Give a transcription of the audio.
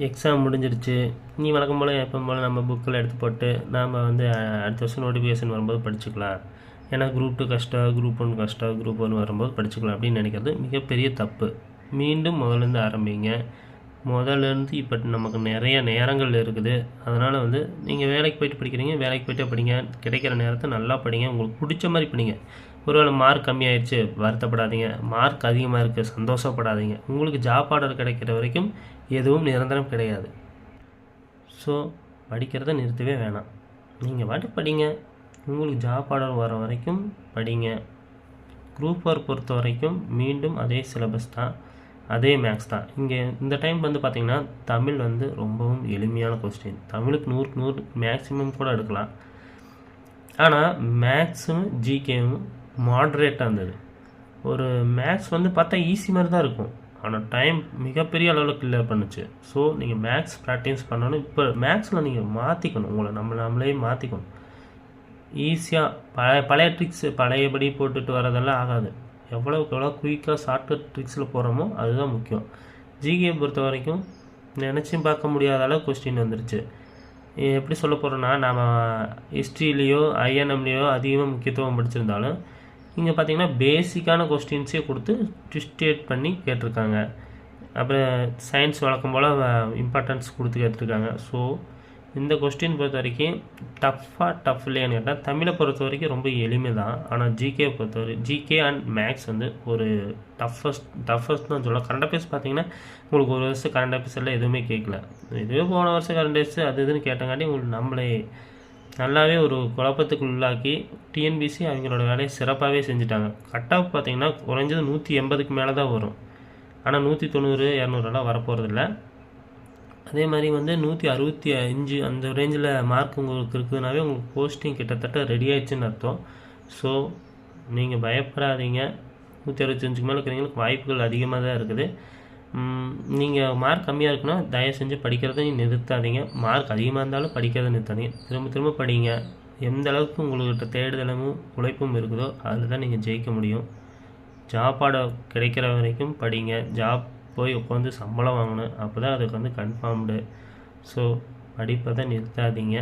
Exam முடிஞ்சிருச்சு, நீ வழக்கம் போல் எப்போ போல் நம்ம புக்கில் எடுத்து போட்டு நாம் வந்து அடுத்த வருஷம் நோட்டிஃபிகேஷன் வரும்போது படிச்சுக்கலாம். ஏன்னா குரூப் 2 கஷ்டம், குரூப் 1 கஷ்டம், குரூப் 1 வரும்போது படிச்சுக்கலாம் அப்படின்னு நினைக்கிறது மிகப்பெரிய தப்பு. மீண்டும் முதலேருந்து ஆரம்பிங்க. முதல்லேருந்து இப்போ நமக்கு நிறைய நேரங்கள் இருக்குது. அதனால் வந்து நீங்கள் வேலைக்கு போய்ட்டு படிக்கிறீங்க, வேலைக்கு போய்ட்டே படிங்க. கிடைக்கிற நேரத்தை நல்லா படிங்க, உங்களுக்கு பிடிச்ச மாதிரி படிங்க. ஒருவேளை மார்க் கம்மியாயிடுச்சு, வருத்தப்படாதீங்க. மார்க் அதிகமாக இருக்குது, சந்தோஷப்படாதீங்க. உங்களுக்கு ஜாப் ஆர்டர் கிடைக்கிற வரைக்கும் எதுவும் நிரந்தரம் கிடையாது. ஸோ படிக்கிறத நிறுத்தவே வேணாம். நீங்கள் பாட்டுக்கு படிங்க. உங்களுக்கு ஜாப் ஆர்டர் வர வரைக்கும் படிங்க. குரூப் ஒர்க் பொறுத்த வரைக்கும் மீண்டும் அதே சிலபஸ் தான், அதே மேக்ஸ் தான். இங்கே இந்த டைம் வந்து பார்த்திங்கன்னா தமிழ் வந்து ரொம்பவும் எளிமையான கொஸ்டின். தமிழுக்கு 100க்கு 100 மேக்ஸிமம் கூட எடுக்கலாம். ஆனால் மேக்ஸும் ஜிகேவும் மாட்ரேட்டாக இருந்தது. ஒரு மேக்ஸ் வந்து பார்த்தா ஈஸி மாதிரி தான் இருக்கும், ஆனால் டைம் மிகப்பெரிய அளவில் கிளியர் பண்ணுச்சு. ஸோ நீங்கள் மேக்ஸ் ப்ராக்டிஸ் பண்ணணும். இப்போ மேக்ஸில் நீங்கள் மாற்றிக்கணும், உங்களை நம்மளே மாற்றிக்கணும். ஈஸியாக பழைய ட்ரிக்ஸு பழையபடி போட்டுட்டு வரதெல்லாம் ஆகாது. எவ்வளோக்கு எவ்வளோ குயிக்காக ஷார்ட்கட் ட்ரிக்ஸில் போகிறோமோ அதுதான் முக்கியம். ஜிகே பொறுத்த வரைக்கும் நினச்சும் பார்க்க முடியாத அளவு கொஸ்டின் வந்துருச்சு. எப்படி சொல்ல போகிறோன்னா, நம்ம ஹிஸ்ட்ரிலேயோ ஐஎன்எம்லேயோ அதிகமாக முக்கியத்துவம் படிச்சிருந்தாலும் இங்கே பார்த்திங்கன்னா பேசிக்கான கொஸ்டின்ஸே கொடுத்து ட்விஸ்டேட் பண்ணி கேட்டிருக்காங்க. அப்புறம் சயின்ஸ் வழக்கம் போல் இம்பார்ட்டன்ஸ் கொடுத்து கேட்டிருக்காங்க. ஸோ இந்த கொஸ்டின் பொறுத்த வரைக்கும் டஃப் இல்லையான்னு கேட்டால் தமிழை பொறுத்த வரைக்கும் ரொம்ப எளிமை தான். ஆனால் ஜிகே பொறுத்தவரைக்கும் ஜிகே அண்ட் மேக்ஸ் வந்து ஒரு டஃபஸ்ட் தான் சொல்லலாம். கரண்ட் அஃபேர்ஸ் பார்த்தீங்கன்னா உங்களுக்கு ஒரு வருஷம் கரண்ட் அஃபேர்ஸ் எல்லாம் எதுவுமே கேட்கல. இதுவே போன வருஷம் கரண்ட் அஃபேர்ஸ் அது இதுன்னு கேட்டங்காட்டி உங்களுக்கு நம்மளே நல்லாவே ஒரு குழப்பத்துக்கு உள்ளாக்கி டிஎன்பிசி அவங்களோட வேலையை சிறப்பாகவே செஞ்சுட்டாங்க. கட் ஆஃப் பார்த்தீங்கன்னா குறைஞ்சது 180க்கு மேலே தான் வரும். ஆனால் 190 200 வரப்போகிறதில்ல. அதே மாதிரி வந்து 165 அந்த ரேஞ்சில் மார்க் உங்களுக்கு இருக்குதுனாவே உங்களுக்கு போஸ்டிங் கிட்டத்தட்ட ரெடி ஆயிடுச்சுன்னு அர்த்தம். ஸோ நீங்கள் பயப்படாதீங்க. 165க்கு மேலே இருக்கிறவங்களுக்கு வாய்ப்புகள் அதிகமாக தான் இருக்குது. நீங்கள் மார்க் கம்மியாக இருக்குன்னா தயவு செஞ்சு படிக்கிறத நிறுத்தாதீங்க. மார்க் அதிகமாக இருந்தாலும் படிக்கிறத நிறுத்தாதீங்க. திரும்ப படிங்க. எந்த அளவுக்கு உங்கள்கிட்ட தேடுதலும் உழைப்பும் இருக்குதோ அதில் தான் நீங்கள் ஜெயிக்க முடியும். ஜாப் ஆர்டர் கிடைக்கிற வரைக்கும் படிங்க. ஜாப் போய் உட்காந்து சம்பளம் வாங்கணும், அப்போ தான் அதுக்கு வந்து கன்ஃபார்ம்டு. ஸோ படிப்பதை நிறுத்தாதீங்க.